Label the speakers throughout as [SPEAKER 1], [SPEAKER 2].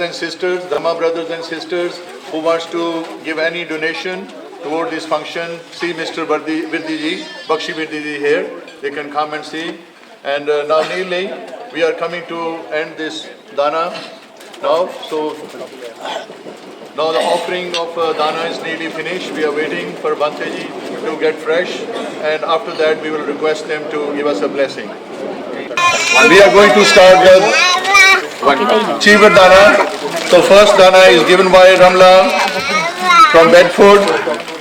[SPEAKER 1] and sisters, Dhamma brothers and sisters who wants to give any donation toward this function, see Mr. Virdiji, Bakshi Virdiji here. They can come and see. And now kneeling, we are coming to end this dana now. So now the offering of dana is nearly finished. We are waiting for Bhanteji to get fresh, and after that we will request them to give us a blessing. We are going to start the Cheevar dana. So first dana is given by Ramla from Bedford.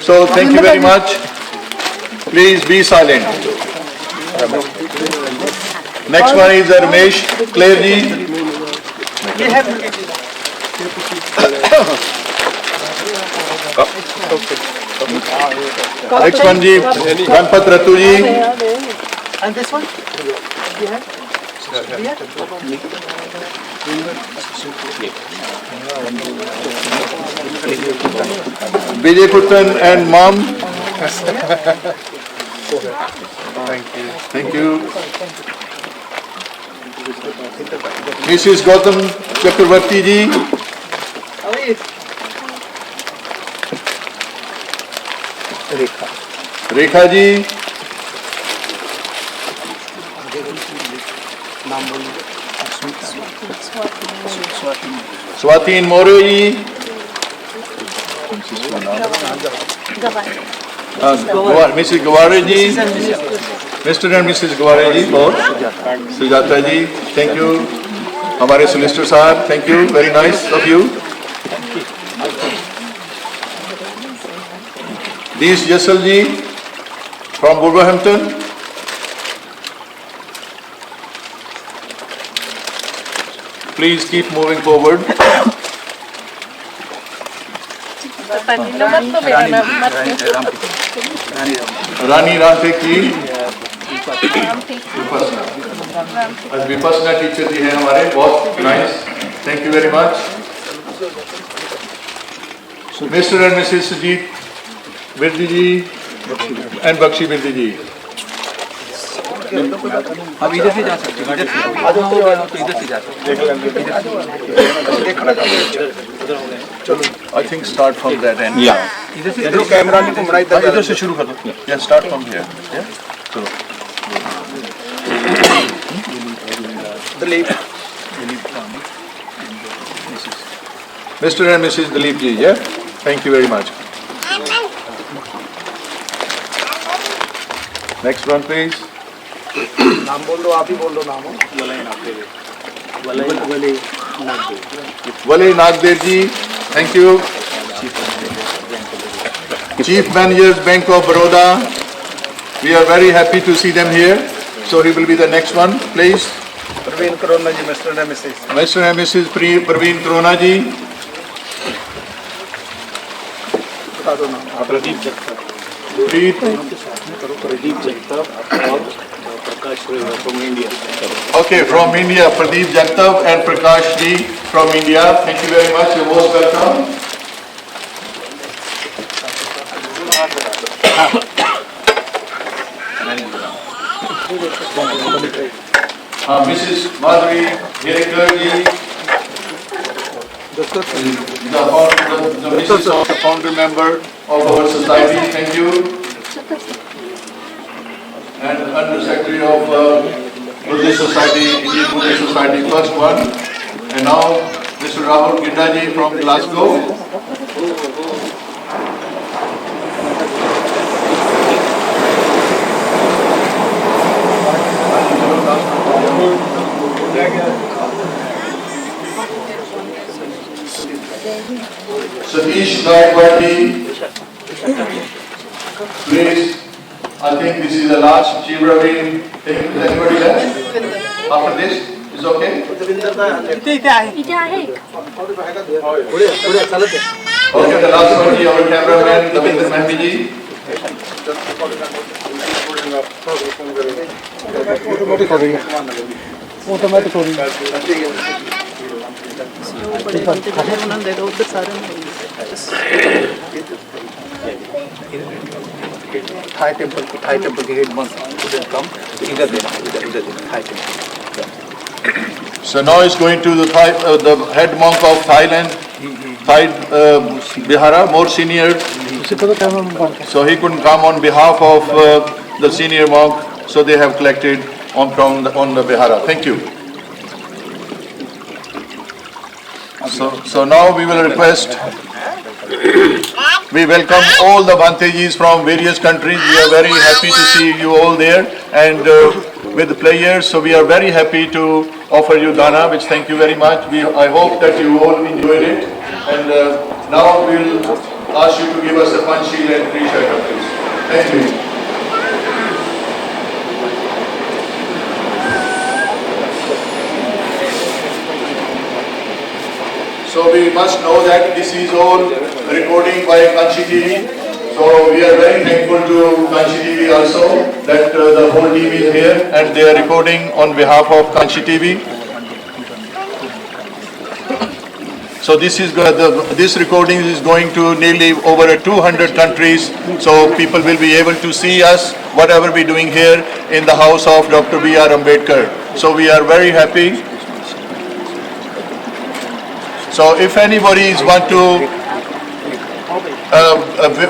[SPEAKER 1] So thank you very much. Please be silent. Next one is Ramesh Claire ji. Next one ji, Ganpat Ratu ji.
[SPEAKER 2] And this one?
[SPEAKER 1] Vijay Putran and mom. Thank you. Mrs. Gautam Chakravarti ji. Rekha ji. Swatin More ji. Mrs. Gaware ji. Mr. and Mrs. Gaware ji. और Sujata ji. Thank you. हमारे solicitor साहब. Thank you. Very nice of you. Dees Jassal ji from Wolverhampton. Please keep moving forward. Rani Ramtek ji. Vipassana teacher ji हैं हमारे. बहुत nice. Thank you very much. Mr. and Mrs. Sujit Virdi ji and Bakshi Virdi ji.
[SPEAKER 3] अब इधर से जा सकते हैं, इधर से जा सकते हैं।
[SPEAKER 1] I think start from that end.
[SPEAKER 3] Yeah. इधर से कैमरा नहीं घुमना,
[SPEAKER 1] इधर से शुरू कर दो. Yeah, start from here. Yeah. So.
[SPEAKER 3] Dilip.
[SPEAKER 1] Mr. and Mrs. Dilip ji. Yeah. Thank you very much. Next one, please.
[SPEAKER 3] नाम बोल दो, आप ही बोल दो नाम हो।
[SPEAKER 1] Wale Nagdev ji. Thank you. Chief Managers Bank of Baroda. We are very happy to see them here. So he will be the next one, please.
[SPEAKER 3] Praveen Karona ji, Mr. and Mrs.
[SPEAKER 1] Mr. and Mrs. Praveen Krona ji.
[SPEAKER 3] बता दो नाम।
[SPEAKER 2] प्रदीप जगताप और प्रकाश from India.
[SPEAKER 1] Okay, from India, Pradeep Jagtav and Prakash ji from India. Thank you very much. You're most welcome. Mrs. Madhuri Hirikar ji, the Mrs. of the founder member of our society. Thank you. And Under Secretary of Buddhist Society, Indian Buddhist Society, first one. And now Mr. Rahul Gidda ji from Glasgow. Satish Gaikwadi, please. I think this is the last Chivravin thing. Is anybody left? After this, is okay? Okay, the last one is our cameraman, Davinder Mehdi ji.
[SPEAKER 3] Automatic हो रही है। Thai temple के head monk कम इधर देना, इधर देना Thai temple.
[SPEAKER 1] So now it's going to the head monk of Thailand, Bihara, more senior. So he couldn't come on behalf of the senior monk. So they have collected on the Bihara. Thank you. So now we will request. We welcome all the Bhantejis from various countries. We are very happy to see you all there and with the players. So we are very happy to offer you dana, which thank you very much. I hope that you all enjoyed it. And now we will ask you to give us a panchil and 3 shaka, please. Thank you. So we must know that this is all recording by Kanchi TV. So we are very thankful to Kanchi TV also that the whole team is here and they are recording on behalf of Kanchi TV. So this recording is going to nearly over 200 countries. So people will be able to see us, whatever we are doing here in the house of Dr. B.R. Ambedkar. So we are very happy. So if anybody is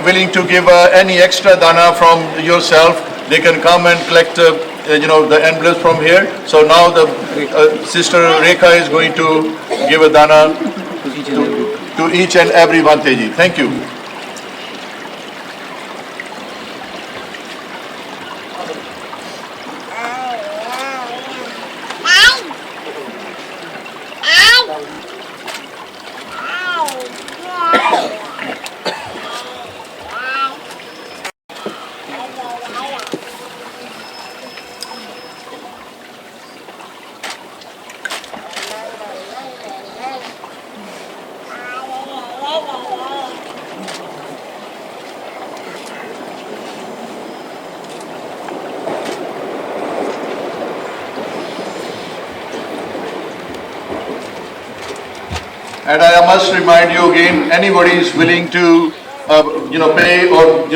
[SPEAKER 1] willing to give any extra dana from yourself, they can come and collect the envelopes from here. So now the Sister Rekha is going to give a dana to each and every Bhanteji. Thank you. And I must remind you again, anybody is willing to, pay or,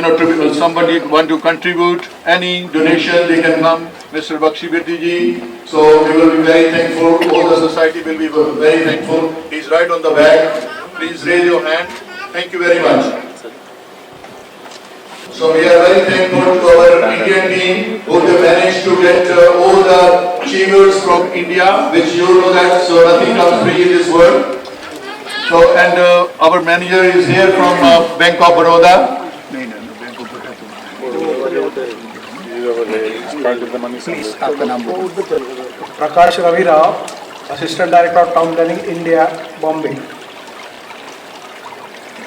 [SPEAKER 1] somebody want to contribute any donation, they can come, Mr. Bakshi Birdi ji. So we will be very thankful, all the society will be very thankful. He's right on the back. Please raise your hand. Thank you very much. So we are very thankful to our Indian team who have managed to get all the achievers from India, which you know that, so nothing comes free in this world. So, and our manager is here from Bank of Baroda.
[SPEAKER 3] Please, आपका नाम बोलो.
[SPEAKER 4] Prakash Ravi Rao, Assistant Director of Town Planning, India, Bombay.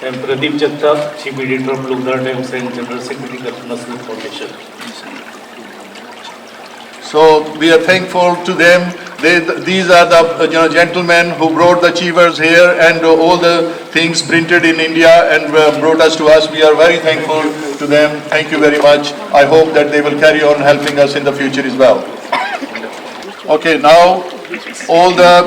[SPEAKER 2] I am Pradeep Jagtap, Chief Editor of Lugdar Times and General Secretary of National Foundation.
[SPEAKER 1] So we are thankful to them. These are the gentlemen who brought the achievers here and all the things printed in India and brought us to us. We are very thankful to them. Thank you very much. I hope that they will carry on helping us in the future as well. Okay, now all the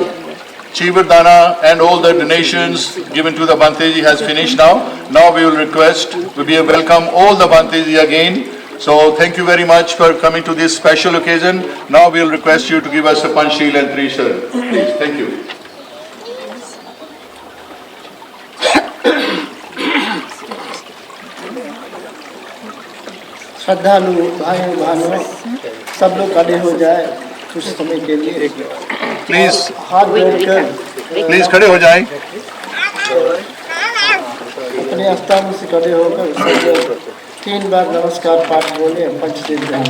[SPEAKER 1] achiever dana and all the donations given to the Bhanteji has finished now. Now we will welcome all the Bhanteji again. So thank you very much for coming to this special occasion. Now we will request you to give us a panchil and 3 shara. Please, thank you.
[SPEAKER 5] श्रद्धालु भाइयों बहनों सब लोग खड़े हो जाए कुछ समय के लिए.
[SPEAKER 1] प्लीज
[SPEAKER 5] हाथ जोड़कर
[SPEAKER 1] खड़े हो जाएं.
[SPEAKER 5] अपने स्थान से खड़े होकर 3 बार नमस्कार पाठ बोले. पंचदेव ध्यान.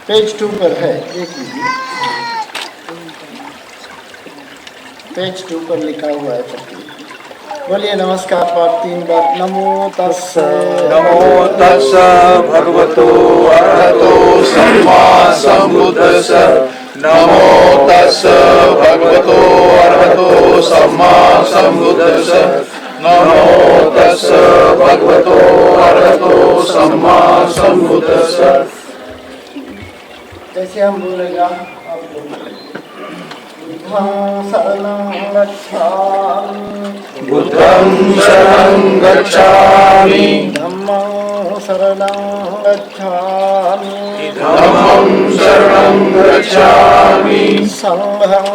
[SPEAKER 5] पेज 2 पर है, देख लीजिए. पेज 2 पर लिखा हुआ है. बोलिए नमस्कार पाठ 3 बार. नमो तस्स
[SPEAKER 1] भगवतो अरहतो सम्मा सम्बुद्धस्स. नमो तस्स भगवतो अरहतो सम्मा सम्बुद्धस्स. नमो तस्स भगवतो अरहतो सम्मा सम्बुद्धस्स.
[SPEAKER 5] जैसे हम बोलेगा आप बोलेंगे. बुद्धं शरणं गच्छामि
[SPEAKER 6] बुद्धं शरणं गच्छामि
[SPEAKER 5] धम्मं शरणं गच्छामि
[SPEAKER 6] धम्मं शरणं गच्छामि
[SPEAKER 5] संघं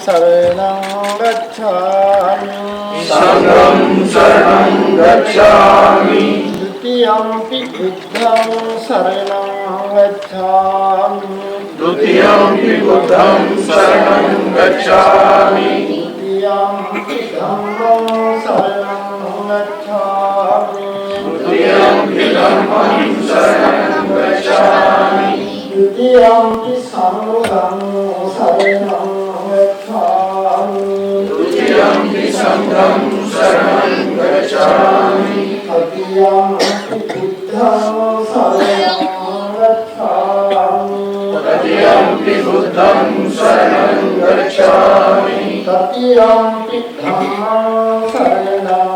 [SPEAKER 5] शरणं गच्छामि
[SPEAKER 6] संघं शरणं गच्छामि
[SPEAKER 5] द्वितीयंपि बुद्धं शरणं गच्छामि
[SPEAKER 6] द्वितीयंपि बुद्धं शरणं गच्छामि
[SPEAKER 5] तृतीयंपि धम्मं शरणं गच्छामि
[SPEAKER 6] द्वितीयंपि धम्मं शरणं गच्छामि
[SPEAKER 5] द्वितीयंपि संघं शरणं गच्छामि
[SPEAKER 6] द्वितीयंपि संघं शरणं गच्छामि
[SPEAKER 5] तृतीयंपि बुद्धं शरणं गच्छामि
[SPEAKER 6] तृतीयंपि बुद्धं शरणं गच्छामि
[SPEAKER 5] तृतीयंपि धम्मं शरणं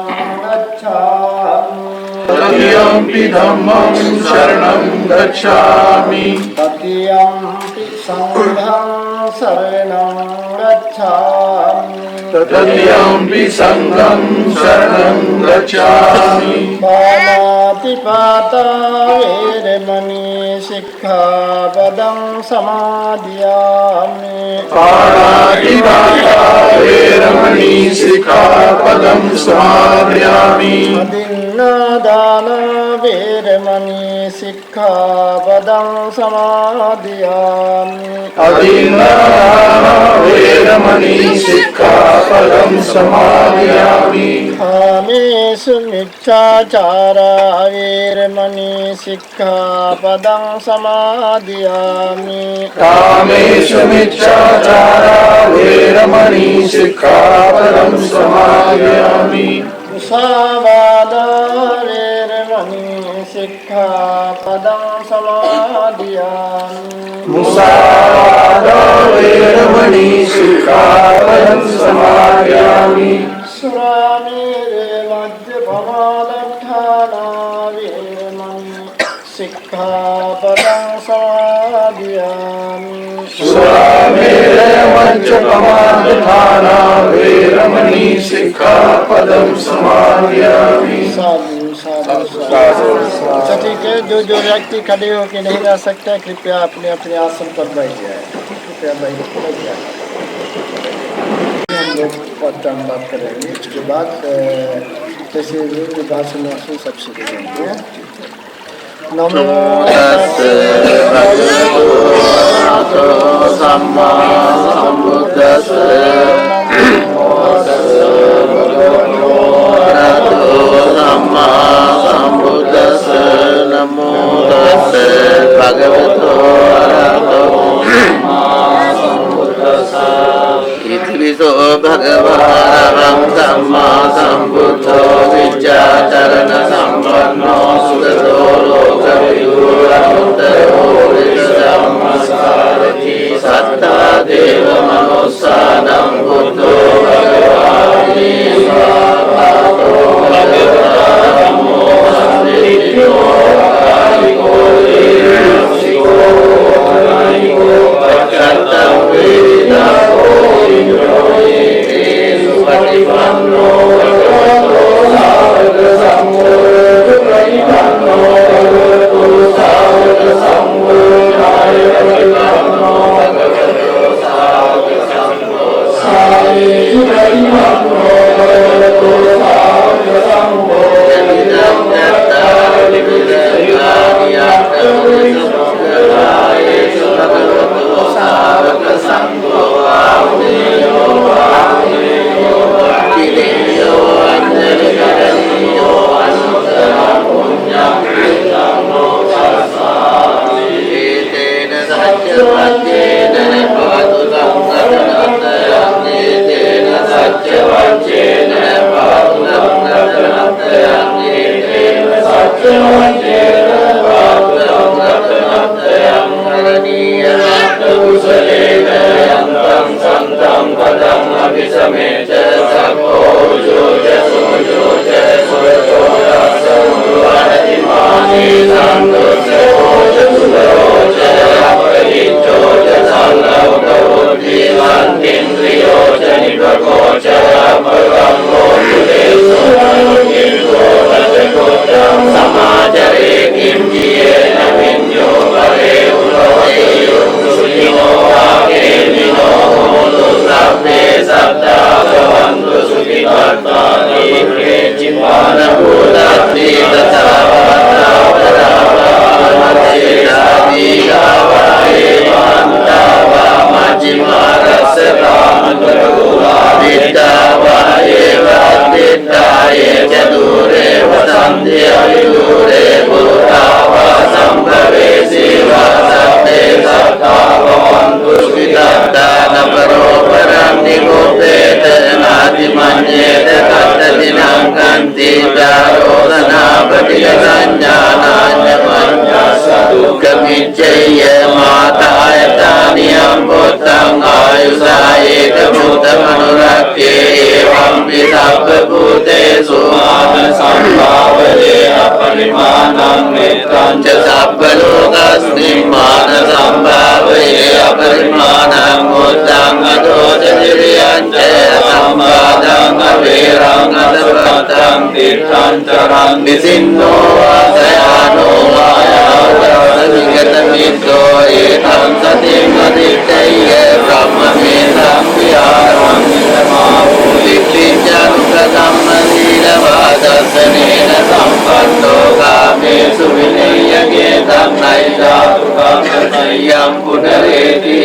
[SPEAKER 5] गच्छामि
[SPEAKER 6] तृतीयंपि धम्मं शरणं गच्छामि
[SPEAKER 5] तृतीयंपि संघं शरणं गच्छामि
[SPEAKER 6] तृतीयंपि संघं शरणं गच्छामि
[SPEAKER 5] पाणातिपाता वेरमणि सिक्खापदं समादियामि
[SPEAKER 6] पाणातिपाता वेरमणि सिक्खापदं समादयामि
[SPEAKER 5] अदिन्नादान वेरमणि सिक्खापदं समादियामि
[SPEAKER 6] अदीनादान वेरमणि सिक्खापदं समादयामि
[SPEAKER 5] कामेषु मिथ्याचारा वेरमणि सिक्खापदं समादियामि
[SPEAKER 6] कामेषु मिथ्याचारा वेरमणि सिक्खापदं समादयामि
[SPEAKER 5] मुसावादा वेरमणि सिक्खापदं समादियामि
[SPEAKER 6] मुसावादा वेरमणि सिक्खापदं समादयामि
[SPEAKER 5] सुरामेरे मद्यपमादत्थाना वेरमणि सिक्खापदं समादियामि
[SPEAKER 6] सुरामेरे मज्जपमादधाना वेरमणि सिक्खापदं समादयामि
[SPEAKER 5] साधु साधु साधु। अच्छा ठीक है, जो जो व्यक्ति खड़े होकर नहीं रह सकते कृपया अपने अपने आसन पर बैठ जाए। कृपया बैठ जाए। हम लोग बात करेंगे, उसके बाद जैसे जो भाषण वाषण सब सीखेंगे। नमो तस्से भगवतो अरहतो सम्मा सम्बुद्धिस्से नमो तस्से भगवतो अरहतो सम्मा सम्बुद्धिस्से नमो तस्से भगवतो अरहतो सम्मा सम्बुद्धिस्से इतिविदो भगवान् सम्मा सम्बुद्धो विद्याचरण सम्पन्नो सुगतो लोकविदुरमुत्तरो विद्यामस्कारति सत्ता देव मनुस्सानं बुद्धो भगवान् स्वाभातो भगवान् संदितो कालिको देवसिको नाइको पच्चत्तं वेदितो पटिपन्नो भगवतो सावक संघो पटिपन्नो भगवतो सावक संघो पटिपन्नो भगवतो सावक संघो पटिपन्नो भगवतो सावक संघो जनितं दत्तानि विद्यायात्मसुखरायेषु भगवतो सावक संघो आहुनेयो देयो अंजलिकरणीयो अनुत्तमं पुण्यं कृतं मोक्षसामि एतेन सत्यवचेन पातु संगतनतयं एतेन सत्यवचेन पातु संगतनतयं एतेन सत्यवचेन पातु संगतनतयं करणीयं कुशलेन यन्तं सन्तं पदम् अभिसमेत Indri
[SPEAKER 6] Nityaya Matayatanyam Bhutam Ayusa Ekabhutam Anurakye Evam Pisabha Bhutesu Mana Sambhavale Aparimanam Netam Cha Sabba Lokasmin Mana Sambhavale Aparimanam Mutam Adoja Diriyante Sambhadam Avirang Adavatam Tirthan Charam Visinno Asayano Sajigatamito Etam Satim Aditaya Brahma Metam Viharam Niramahu Vikriyam Pratam Manila Vadasanena Sampatto Kame Suvinaya Getam Naija Tukam Nasayam Punareti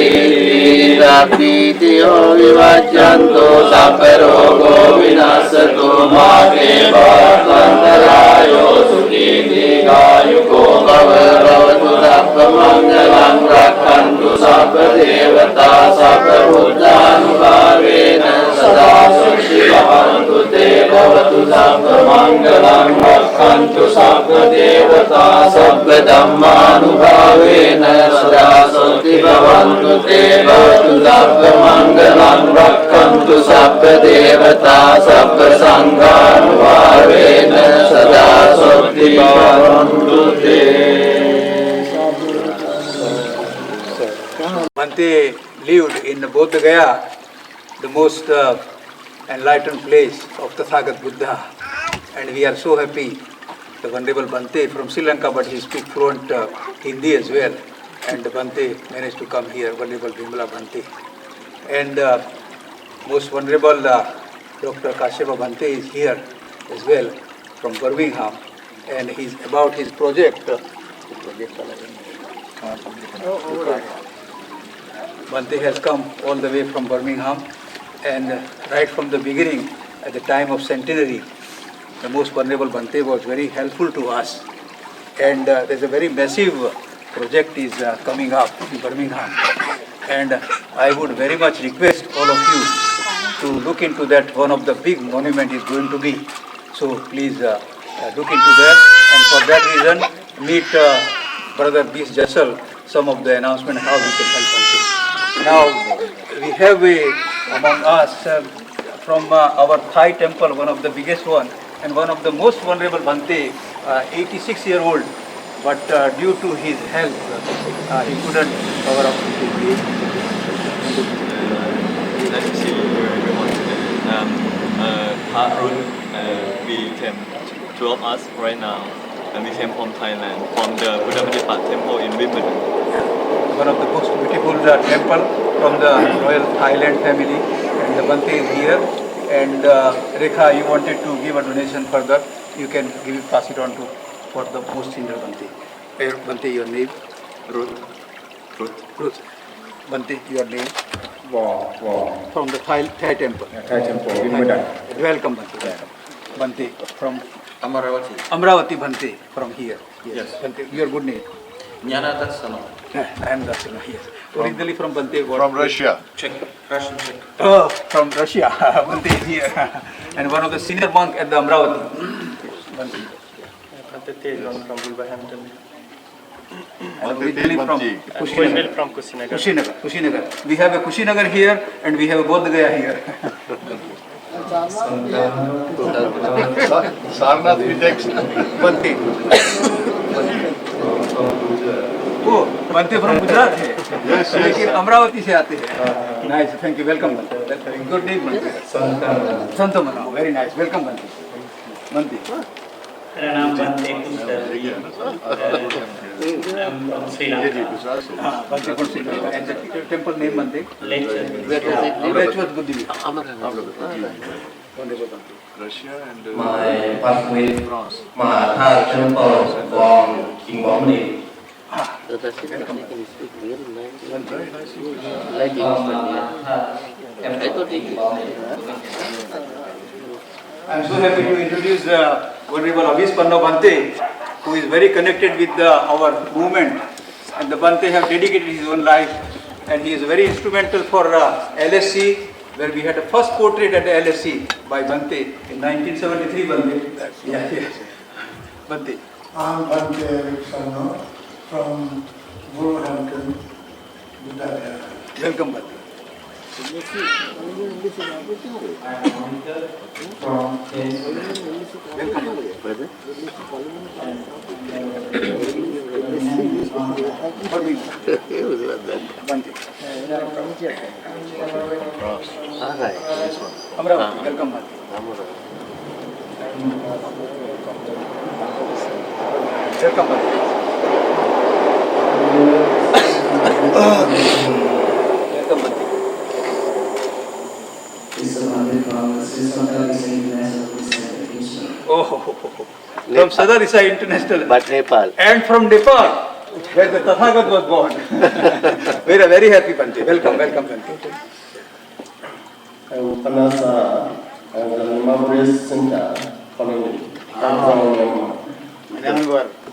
[SPEAKER 6] Rapitiyo Vivajyanto Saparogo Vinasato Mate Bhatantarayo Sukiti Gayuko Bhavavatu Sabba Mangalam Rakhantu Sabba Devata Sabba Buddhanubhavena Sada Sukti Bhavantu Te Bhavatu Sabba Mangalam Rakhantu Sabba Devata Sabba Dhammanubhavena Sada Sukti Bhavantu Te Bhavatu Sabba Mangalam Rakhantu Sabba Devata Sabba Sanghanubhavena Sada Sukti Bhavantu Te.
[SPEAKER 3] Bhante lived in Bodh Gaya, the most enlightened place of Tathagat Buddha, and we are so happy. The Venerable Bhante from Sri Lanka, but he speaks fluent Hindi as well, and Bhante managed to come here, Venerable Vimala Bhante. And most Venerable Dr. Kashyapa Bhante is here as well from Birmingham, and he's about his project. Bhante has come all the way from Birmingham, and right from the beginning, at the time of centenary, the most Venerable Bhante was very helpful to us. And there's a very massive project is coming up in Birmingham. And I would very much request all of you to look into that. One of the big monument is going to be. So please look into that. And for that reason, meet Brother Bis Jassal, some of the announcement how we can help Bhante. Now, we have among us from our Thai temple, one of the biggest one, and one of the most vulnerable Bhante, 86-year-old, but due to his health, he couldn't cover up with his age.
[SPEAKER 7] Nice to see you everyone today. Harun, we came, two of us right now, and we came from Thailand, from the Buddha Padipat temple in Wimbledon.
[SPEAKER 3] One of the most beautiful temple from the royal Thailand family, and the Bhante is here. And Rekha, you wanted to give a donation further, you can give it, pass it on to for the most senior Bhante. Bhante, your name?
[SPEAKER 7] Ruth.
[SPEAKER 3] Ruth. Bhante, your name?
[SPEAKER 4] Wow.
[SPEAKER 3] From the Thai temple.
[SPEAKER 4] Thai temple, Wimbledon.
[SPEAKER 3] Welcome, Bhante. Welcome. Bhante from Amravati Bhante from here. Yes. Bhante, your good name?
[SPEAKER 7] Jnana Dassana.
[SPEAKER 3] I am Darsana, yes. Originally from Bhante.
[SPEAKER 1] From Russia.
[SPEAKER 7] Russian Czech.
[SPEAKER 3] Oh, from Russia. Bhante is here. And one of the senior monk at the Amravati. Bhante.
[SPEAKER 7] Bhante Tejon from Wolverhampton.
[SPEAKER 3] And originally from Kushinagar.
[SPEAKER 7] From Kushinagar.
[SPEAKER 3] Kushinagar. We have a Kushinagar here and we have a Bodh Gaya here.
[SPEAKER 1] Sarnath rejects.
[SPEAKER 3] Bhante. Oh, Bhante from Gujarat है.
[SPEAKER 1] Yes.
[SPEAKER 3] लेकिन अमरावती से आते हैं. Nice, thank you, welcome Bhante. Good day Bhante. संतो मनाओ, very nice, welcome Bhante. Bhante.
[SPEAKER 2] मेरा नाम Bhante Sri Lanka.
[SPEAKER 3] Bhante from Sri Lanka. And the temple name Bhante?
[SPEAKER 2] Letchworth
[SPEAKER 3] Buddhi.
[SPEAKER 1] Russia and
[SPEAKER 8] My pathway Mahatha temple from Kingbomni.
[SPEAKER 3] I'm so happy to introduce Venerable Abhispanna Bhante, who is very connected with our movement. And the Bhante have dedicated his own life, and he is very instrumental for LSC, where we had a first portrait at the LSC by Bhante in 1973. Bhante. Yes. Bhante.
[SPEAKER 9] I'm Bhante Abhispanna from Guru
[SPEAKER 3] Welcome, Bhante. Bhante. Amravati, welcome, Bhante. Welcome, Bhante. Welcome, Bhante. Oh, from Sadarisa International.
[SPEAKER 6] But Nepal.
[SPEAKER 3] And from Nepal, where the Tathagat was born. We are very happy, Bhante. Welcome, welcome, Bhante.
[SPEAKER 8] Panasa and the Buddhist Center community.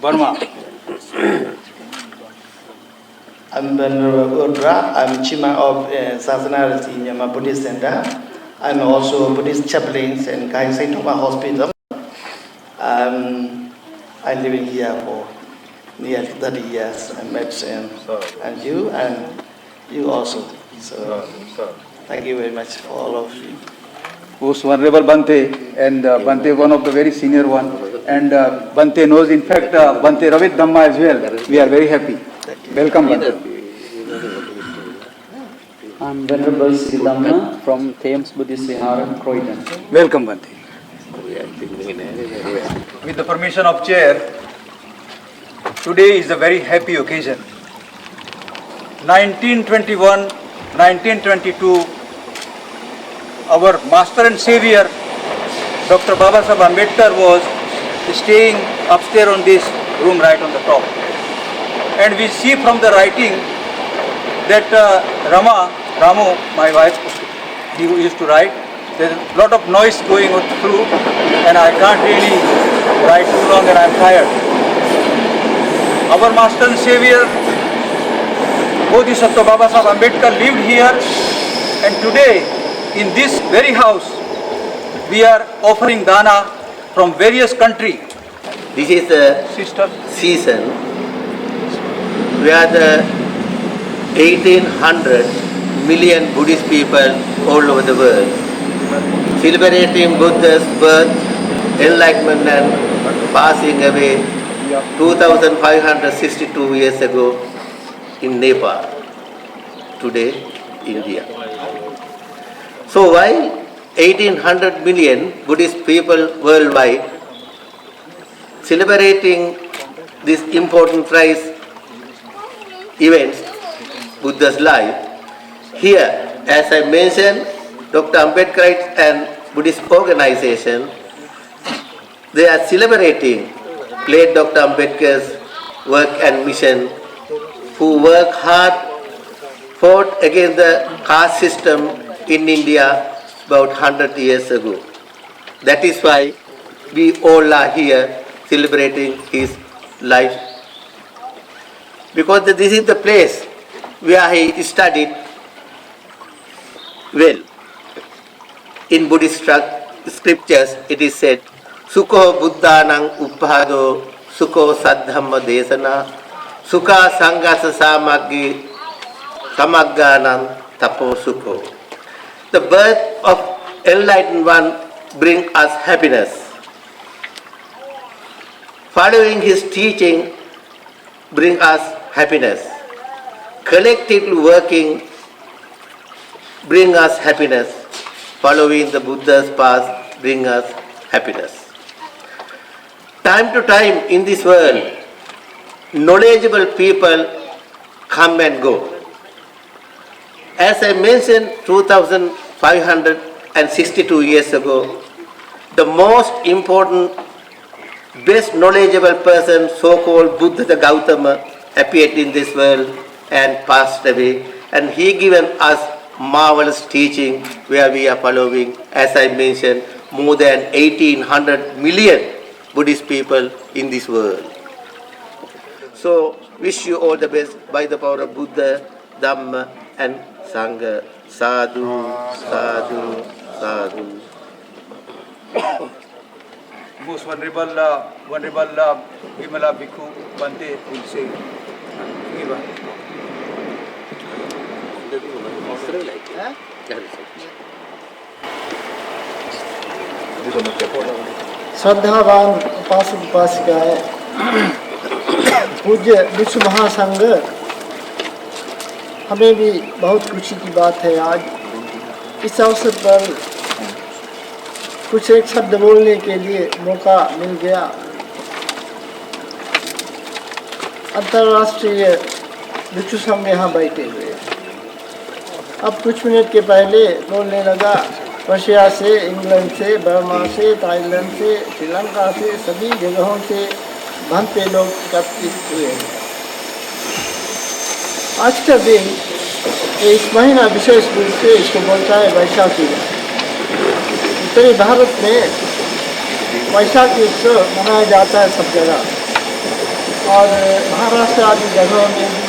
[SPEAKER 3] Burma.
[SPEAKER 9] I'm Venerable Udra. I'm Chima of Sasanarati Nyama Buddhist Center. I'm also Buddhist chaplain in Kai Saintoma Hospital. I'm living here for nearly 30 years. I met and you also. So thank you very much for all of you.
[SPEAKER 3] Most Venerable Bhante, and Bhante one of the very senior one, and Bhante knows in fact Bhante Ravit Dhamma as well. We are very happy. Welcome, Bhante.
[SPEAKER 10] I'm Venerable Siddhamma from Thames Buddhist Vihara, Croydon.
[SPEAKER 3] Welcome, Bhante. With the permission of Chair, today is a very happy occasion. 1921, 1922, our Master and Savior, Dr. Babasaheb Ambedkar was staying upstairs on this room right on the top. And we see from the writing that Ramu, my wife, he used to write. There's a lot of noise going through and I can't really write too long and I'm tired. Our Master and Savior, Bodhisattva Babasaheb Ambedkar lived here, and today in this very house we are offering dana from various countries.
[SPEAKER 6] This is the season where the 1800 million Buddhist people all over the world celebrating Buddha's birth, enlightenment and passing away 2562 years ago in Nepal, today India. So why 1800 million Buddhist people worldwide celebrating this important thrice events, Buddha's life? Here, as I mentioned, Dr. Ambedkar and Buddhist organization, they are celebrating late Dr. Ambedkar's work and mission, who worked hard, fought against the caste system in India about 100 years ago. That is why we all are here celebrating his life. Because this is the place where he studied well. In Buddhist scriptures it is said, Sukho Buddhanang Upphado, Sukho Saddhamma Desana, Sukha Sanghasa Samaggi Samagganam Tapo Sukho. The birth of enlightened one brings us happiness. Following his teaching brings us happiness. Collectively working brings us happiness. Following the Buddha's path brings us happiness. Time to time in this world, knowledgeable people come and go. As I mentioned 2562 years ago, the most important, best knowledgeable person, so-called Buddha the Gautama, appeared in this world and passed away. And he given us marvelous teaching where we are following, as I mentioned, more than 1800 million Buddhist people in this world. So, wish you all the best by the power of Buddha, Dhamma and Sangha. Sadhu, sadhu, sadhu.
[SPEAKER 3] Most Venerable Vimala Bhikkhu Bhante will say,
[SPEAKER 5] श्रद्धावान उपासक उपासिकाएं, पूज्य विश्व महासंघ, हमें भी बहुत खुशी की बात है आज इस अवसर पर कुछ एक शब्द बोलने के लिए मौका मिल गया। अंतर्राष्ट्रीय विश्व संघ यहाँ बैठे हुए। अब कुछ मिनट के पहले बोलने लगा, रशिया से, इंग्लैंड से, बर्मा से, थाईलैंड से, श्रीलंका से, सभी जगहों से भंते लोग एकत्रित हुए। आज का दिन इस महीना विशेष रूप से इसको बोलता है वैशाखी। उत्तरी भारत में वैशाखी उत्सव मनाया जाता है सब जगह, और महाराष्ट्र आदि जगहों में भी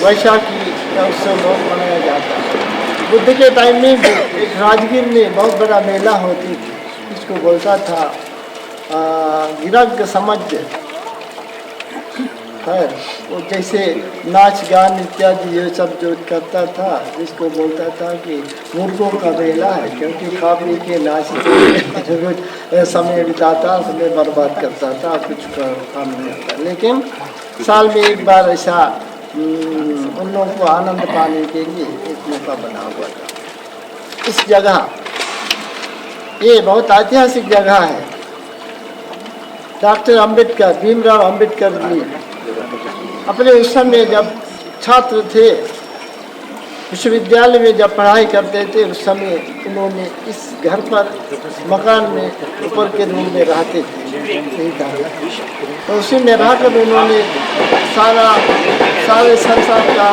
[SPEAKER 5] वैशाखी का उत्सव मनाया जाता है। बुद्ध के टाइम में भी एक राजगीर में बहुत बड़ा मेला होती थी, इसको बोलता था गिरग समझ है, वो जैसे नाच गान इत्यादि ये सब जो करता था, जिसको बोलता था कि मुर्गों का मेला है, क्योंकि खा पी के नाच समय बिताता, समय बर्बाद करता था, कुछ काम नहीं आता। लेकिन साल में एक बार ऐसा उन लोगों को आनंद पाने के लिए एक मौका बना हुआ था। इस जगह ये बहुत ऐतिहासिक जगह है। डॉक्टर अंबेडकर, भीमराव अंबेडकर जी अपने उस समय जब छात्र थे, विश्वविद्यालय में जब पढ़ाई करते थे, उस समय उन्होंने इस घर पर मकान में ऊपर के रूम में रहते थे, नहीं था। तो उसी में रहकर उन्होंने सारे संसार का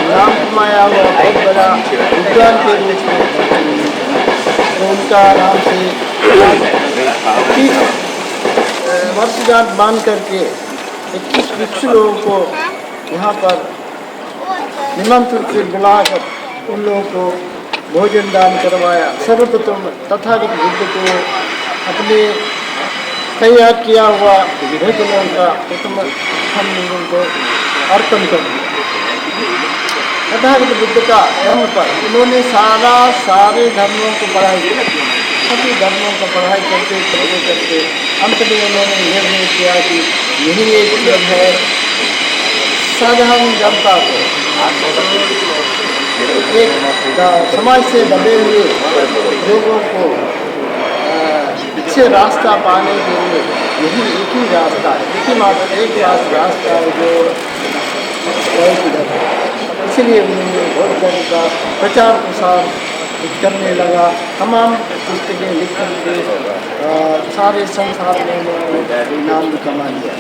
[SPEAKER 5] नाम कमाया हुआ बहुत बड़ा विद्वान के रूप में। तो उनका आराम से 30 वर्षगांठ मान करके 21 भिक्षु लोगों को यहाँ पर निमंत्रित से बुलाकर उन लोगों को भोजन दान करवाया। सर्वप्रथम तथागत बुद्ध को अपने तैयार किया हुआ भोजनों का प्रथम हम लोगों को अर्पण कर दिया। तथागत बुद्ध का धर्म पर उन्होंने सारे धर्मों को पढ़ाई की, सभी धर्मों का पढ़ाई करते अंत में उन्होंने निर्णय किया कि यही एक जब है साधारण जनता को एक समाज से दबे हुए लोगों को अच्छे रास्ता पाने के लिए यही एक ही रास्ता है, एक ही मात्र एक रास्ता है जो इसलिए उन्होंने बहुत धर्म का प्रचार प्रसार करने लगा। तमाम पुस्तकें लिख करके सारे संसार में उन्होंने नाम कमा लिया।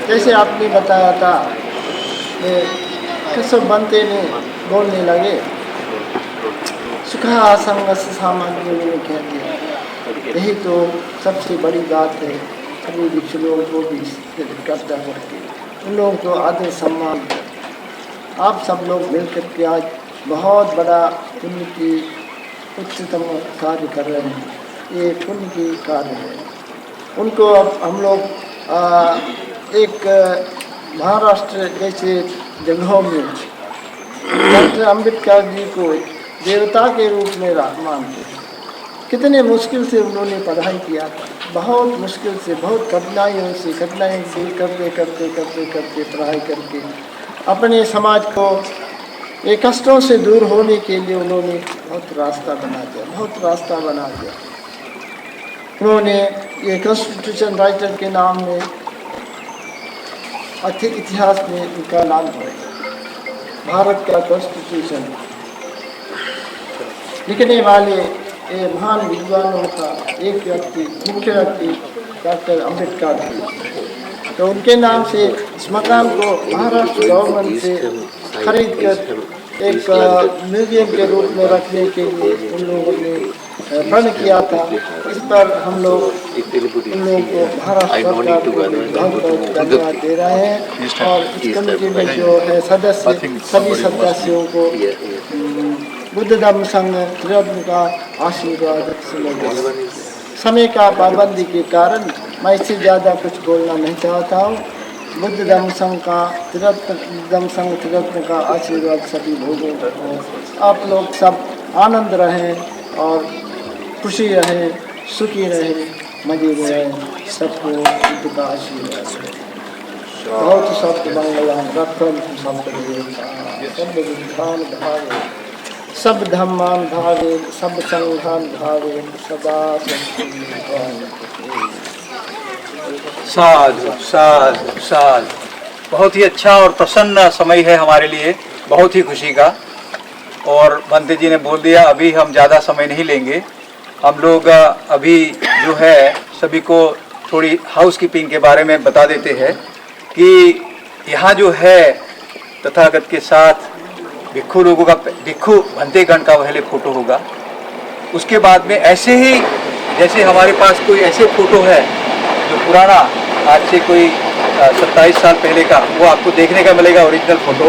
[SPEAKER 5] जैसे आपने बताया था, केशव बनते ने बोलने लगे, सुखा संगस सामग्री उन्होंने कह दिया। यही तो सबसे बड़ी बात है, सभी विश्व लोगों को भी करता करके उन लोगों को आदर सम्मान। आप सब लोग मिलकर के आज बहुत बड़ा पुण्य की उच्चतम कार्य कर रहे हैं, ये पुण्य की कार्य है। उनको अब हम लोग एक महाराष्ट्र जैसे जगहों में डॉक्टर अंबेडकर जी को देवता के रूप में मानते हैं। कितने मुश्किल से उन्होंने पढ़ाई किया था, बहुत मुश्किल से, बहुत कठिनाइयों दूर करते पढ़ाई करके अपने समाज को ये कष्टों से दूर होने के लिए उन्होंने बहुत रास्ता बना दिया। उन्होंने ये कॉन्स्टिट्यूशन राइटर के नाम में इतिहास में उनका नाम है। भारत का कॉन्स्टिट्यूशन लिखने वाले ये महान विद्वानों का एक व्यक्ति, मुख्य व्यक्ति डॉक्टर अंबेडकर थे। तो उनके नाम से इस मकान को महाराष्ट्र गवर्नमेंट से खरीद कर एक म्यूजियम के रूप में रखने के लिए उन लोगों ने प्रण किया था। इस पर हम लोग उन लोगों को महाराष्ट्र सरकार को बहुत धन्यवाद दे रहे हैं। और इस कमेटी में जो है सदस्य, सभी सदस्यों को बुद्ध धर्म संघ त्रिरत्न का आशीर्वाद। समय का पाबंदी के कारण मैं इससे ज़्यादा कुछ बोलना नहीं चाहता हूँ। बुद्ध धम्म संघ त्रिरत्न का आशीर्वाद सभी लोगों को हो। आप लोग सब आनंद रहें और खुशी रहें, सुखी रहें, मजे में रहें, सबको बुद्ध का आशीर्वाद है। बहुत शब्द मंगलम रत्न शब्द सब विधान भावे सब धम्मान भावे सब संघान भावे सदा
[SPEAKER 3] साधु साधु साधु। बहुत ही अच्छा और प्रसन्न समय है हमारे लिए, बहुत ही खुशी का। और बंते जी ने बोल दिया अभी हम ज़्यादा समय नहीं लेंगे, हम लोग अभी जो है सभी को थोड़ी हाउस कीपिंग के बारे में बता देते हैं कि यहाँ जो है तथागत के साथ भिक्षु लोगों का, भिक्षु भंतेगण का पहले फोटो होगा। उसके बाद में ऐसे ही जैसे हमारे पास कोई ऐसे फोटो है जो पुराना, आज से कोई 27 साल पहले का, वो आपको देखने का मिलेगा ओरिजिनल फोटो।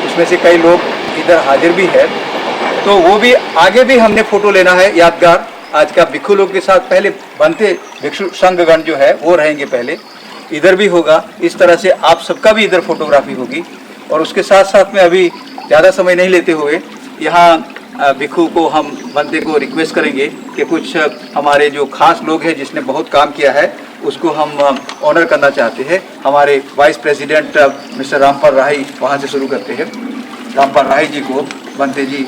[SPEAKER 3] उसमें से कई लोग इधर हाजिर भी है, तो वो भी आगे भी हमने फोटो लेना है यादगार। आज का भिक्षु लोग के साथ पहले बनते भिक्षु संघगण जो है वो रहेंगे पहले, इधर भी होगा। इस तरह से आप सबका भी इधर फोटोग्राफी होगी। और उसके साथ साथ में अभी ज़्यादा समय नहीं लेते हुए यहाँ भिक्षु को हम बनते को रिक्वेस्ट करेंगे कि कुछ हमारे जो खास लोग हैं जिसने बहुत काम किया है उसको हम ऑनर करना चाहते हैं। हमारे वाइस प्रेसिडेंट मिस्टर रामपाल राही, वहाँ से शुरू करते हैं। रामपाल राही जी को बनते जी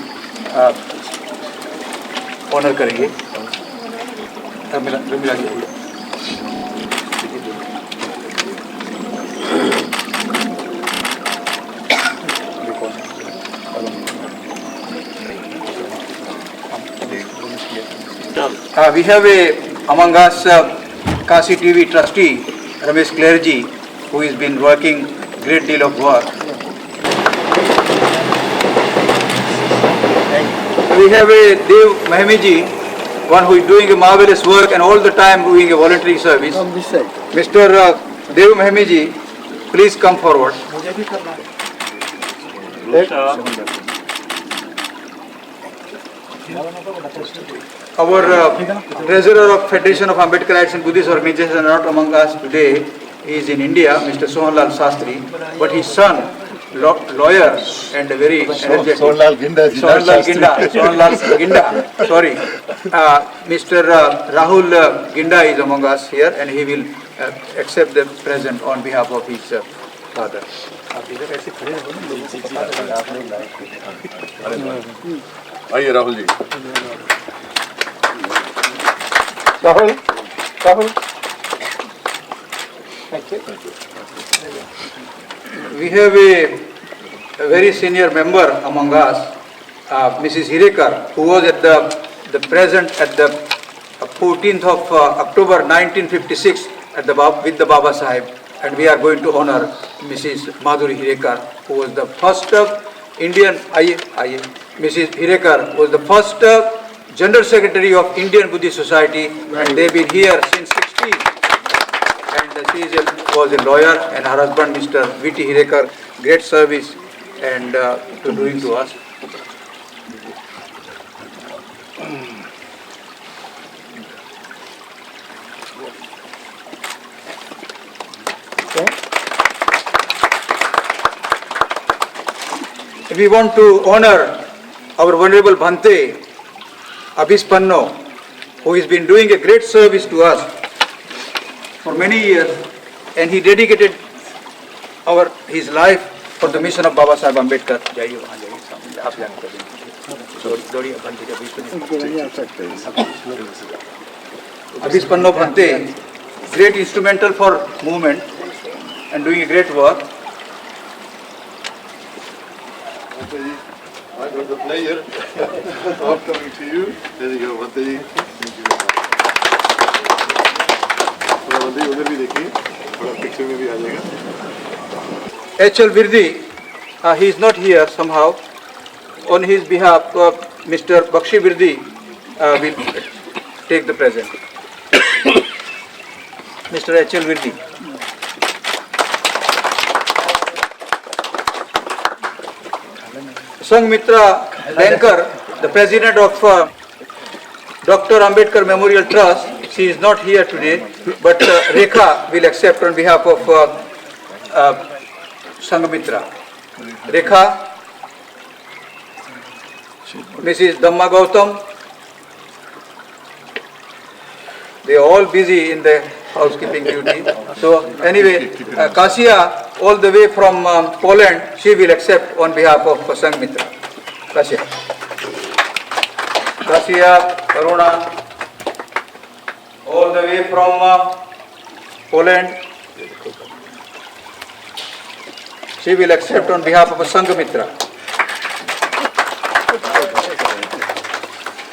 [SPEAKER 3] ऑनर करेंगे। रमीला जी we have among us Kasi TV trustee Ramesh Clergy, who has been working great deal of work. We have Dev Mahemi ji, one who is doing a marvelous work and all the time doing a voluntary service. Mr. Dev Mahemi ji, please come forward. Our treasurer of Federation of Ambedkarites and Buddhist Organizations are not among us today. He is in India, Mr. Sohanlal Sastry, but his son, lawyer and a very energetic. Sohanlal Ginda, sorry. Mr. Rahul Ginda is among us here, and he will accept the present on behalf of his father.
[SPEAKER 1] आइए Rahul ji.
[SPEAKER 3] Rahul. Thank you. We have a very senior member among us, Mrs. Hirekar, who was at the present at the 14th of October 1956 at with the Baba Sahib, and we are going to honor Mrs. Madhuri Hirekar, who was the first Indian. Mrs. Hirekar was the first General Secretary of Indian Buddhist Society, and they've been here since 16. And she was a lawyer, and her husband, Mr. V.T. Hirekar, great service and to doing to us. We want to honor our Venerable Bhante Abhispanno, who has been doing a great service to us for many years, and he dedicated his life for the mission of Baba Sahib Ambedkar. Abhispanno Bhante, great instrumental for movement and doing a great work.
[SPEAKER 1] I got the pleasure of coming to you. There you go, Bhante ji. Thank you very much. थोड़ा बंदे उधर भी देखिए, थोड़ा picture में भी आ जाएगा।
[SPEAKER 3] H.L. Virdi, he is not here somehow. On his behalf, Mr. Bakshi Virdi will take the present. Mr. H.L. Virdi. Sangmitra Bankar, the president of Dr. Ambedkar Memorial Trust, she is not here today, but Rekha will accept on behalf of Sangamitra. Rekha, Mrs. Dhamma Gautam. They are all busy in the housekeeping duty. So anyway, Kasia, all the way from Poland, she will accept on behalf of Sangamitra. Kasia. Kasia, Karuna, all the way from Poland. She will accept on behalf of Sangamitra.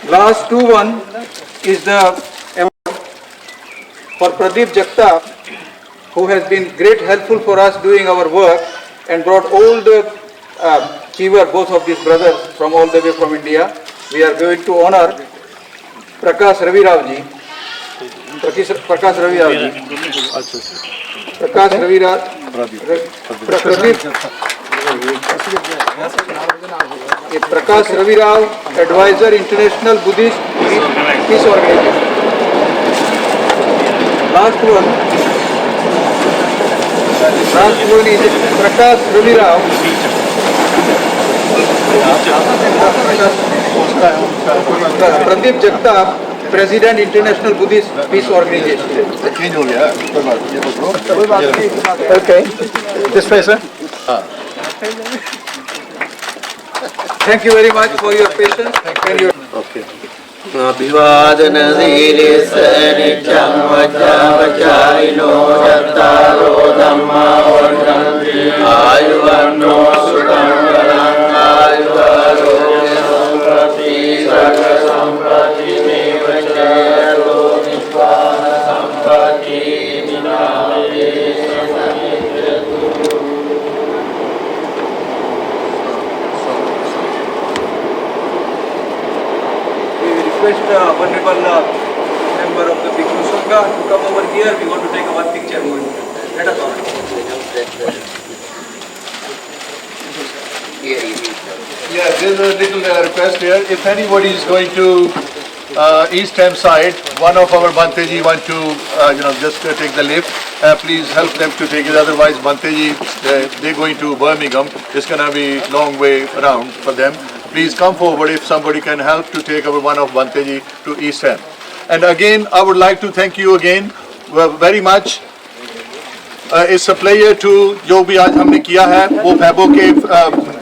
[SPEAKER 3] Last one is the award for Pradeep Jagtap, who has been great helpful for us doing our work and brought all the Cheever, both of these brothers from all the way from India. We are going to honor Prakash Ravi Rao ji. Prakash Ravi Rao ji. Prakash Ravi Rao. Prakash Ravi Rao, Advisor, International Buddhist Peace Organization. Last one is Prakash Ravi Rao. Pradeep Jagtap, President, International Buddhist Peace Organization.
[SPEAKER 1] Change हो गया, कोई बात नहीं।
[SPEAKER 4] Okay. This way, sir.
[SPEAKER 3] Thank you very much for your patience and your.
[SPEAKER 6] Okay. अभिवादन शीलिस नित्यं वचावचारिणो चत्तारो धम्मा वर्धन्ति आयुर्वन्नो सुखं बलं आयुरारोग्य सम्पत्ति सर्व सम्पत्तिमेव जयतो नित्वान सम्पत्ति विनाशे
[SPEAKER 3] Request Honorable member of the Bhikkhu Sangha to come over here. We want to take one picture. Let us all.
[SPEAKER 1] Yeah, there's a little request here. If anybody is going to East Ham side, one of our Banteji want to, just take the lift. Please help them to take it. Otherwise, Banteji, they're going to Birmingham. It's gonna be long way around for them. Please come forward if somebody can help to take our one of Banteji to East Ham. And again, I would like to thank you again very much. It's a pleasure to जो भी आज हमने किया है वो फैबो के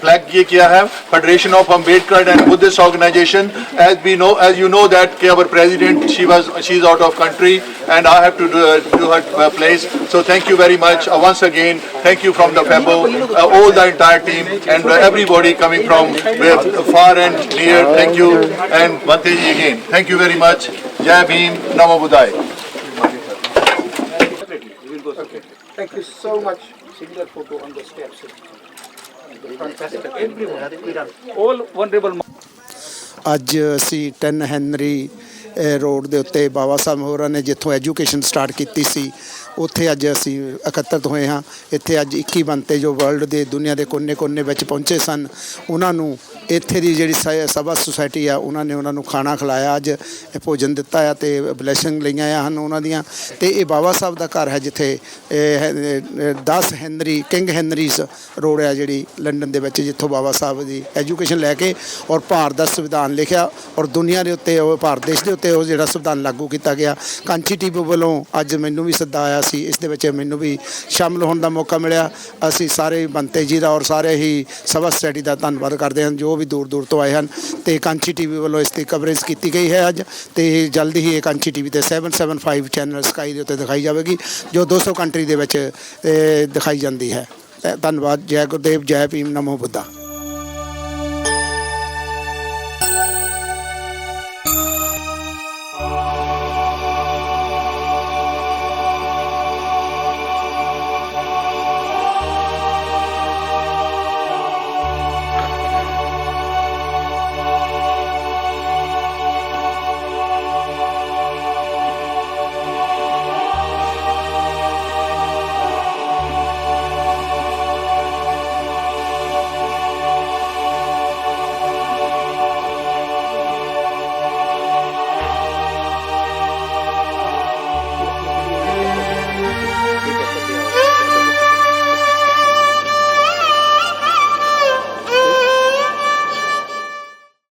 [SPEAKER 1] flag ये किया है Federation of Ambedkar and Buddhist Organization. As you know that our president she's out of country and I have to do her place. So thank you very much once again. Thank you from the FABO, all the entire team and everybody coming from far and near. Thank you and Banteji again. Thank you very much. Jai Bhim, Namo Buddhaya.
[SPEAKER 4] Thank you so much. Single photo on the steps. Fantastic. Everyone.
[SPEAKER 3] All honorable.
[SPEAKER 11] ਅੱਜ ਅਸੀਂ 10 Henry road ਦੇ ਉੱਤੇ ਬਾਬਾ ਸਾਹਿਬ ਹੋਰਾਂ ਨੇ ਜਿੱਥੋਂ education start ਕੀਤੀ ਸੀ ਉੱਥੇ ਅੱਜ ਅਸੀਂ ਇਕੱਤਰਤ ਹੋਏ ਹਾਂ। ਇੱਥੇ ਅੱਜ 21 ਬੰਤੇ ਜੋ ਵਰਲਡ ਦੇ ਦੁਨੀਆ ਦੇ ਕੋਨੇ-ਕੋਨੇ ਵਿੱਚ ਪਹੁੰਚੇ ਸਨ ਉਹਨਾਂ ਨੂੰ ਇੱਥੇ ਦੀ ਜਿਹੜੀ ਸਭਾ ਸੁਸਾਇਟੀ ਆ ਉਹਨਾਂ ਨੇ ਉਹਨਾਂ ਨੂੰ ਖਾਣਾ ਖਿਲਾਇਆ ਅੱਜ ਭੋਜਨ ਦਿੱਤਾ ਆ ਤੇ ਬਲੈਸਿੰਗ ਲਈਆਂ ਹਨ ਉਹਨਾਂ ਦੀਆਂ। ਤੇ ਇਹ ਬਾਬਾ ਸਾਹਿਬ ਦਾ ਘਰ ਹੈ ਜਿੱਥੇ 10 ਹੈਨਰੀ ਕਿੰਗ ਹੈਨਰੀਜ਼ ਰੋਡ ਆ ਜਿਹੜੀ ਲੰਡਨ ਦੇ ਵਿੱਚ ਜਿੱਥੋਂ ਬਾਬਾ ਸਾਹਿਬ ਦੀ ਐਜੂਕੇਸ਼ਨ ਲੈ ਕੇ ਔਰ ਭਾਰਤ ਦਾ ਸੰਵਿਧਾਨ ਲਿਖਿਆ ਔਰ ਦੁਨੀਆ ਦੇ ਉੱਤੇ ਉਹ ਭਾਰਤ ਦੇਸ਼ ਦੇ ਉੱਤੇ ਉਹ ਜਿਹੜਾ ਸੰਵਿਧਾਨ ਲਾਗੂ ਕੀਤਾ ਗਿਆ। ਕਾਂਚੀ ਟੀਵੀ ਵੱਲੋਂ ਅੱਜ ਮੈਨੂੰ ਵੀ ਸੱਦਾ ਆਇਆ ਸੀ ਇਸ ਦੇ ਵਿੱਚ ਮੈਨੂੰ ਵੀ ਸ਼ਾਮਲ ਹੋਣ ਦਾ ਮੌਕਾ ਮਿਲਿਆ। ਅਸੀਂ ਸਾਰੇ ਬੰਤੇ ਜੀ ਦਾ ਔਰ ਸਾਰੇ ਹੀ ਸਭਾ ਸੁਸਾਇਟੀ ਦਾ ਧੰਨਵਾਦ ਕਰਦੇ ਹਾਂ ਜੋ ਵੀ ਦੂਰ ਤੋਂ ਆਏ ਹਨ ਤੇ ਕਾਂਚੀ ਟੀਵੀ ਵੱਲੋਂ ਇਸ ਦੀ ਕਵਰੇਜ ਕੀਤੀ ਗਈ ਹੈ ਅੱਜ ਤੇ ਜਲਦੀ ਹੀ ਇਹ ਕਾਂਚੀ ਟੀਵੀ ਤੇ 775 ਚੈਨਲ ਸਕਾਈ ਦੇ ਉੱਤੇ ਦਿਖਾਈ ਜਾਵੇਗੀ ਜੋ 200 ਕੰਟਰੀ ਦੇ ਵਿੱਚ ਦਿਖਾਈ ਜਾਂਦੀ ਹੈ। ਧੰਨਵਾਦ। ਜੈ ਗੁਰਦੇਵ, ਜੈ ਭੀਮ, ਨਮੋ ਬੁੱਧਾ।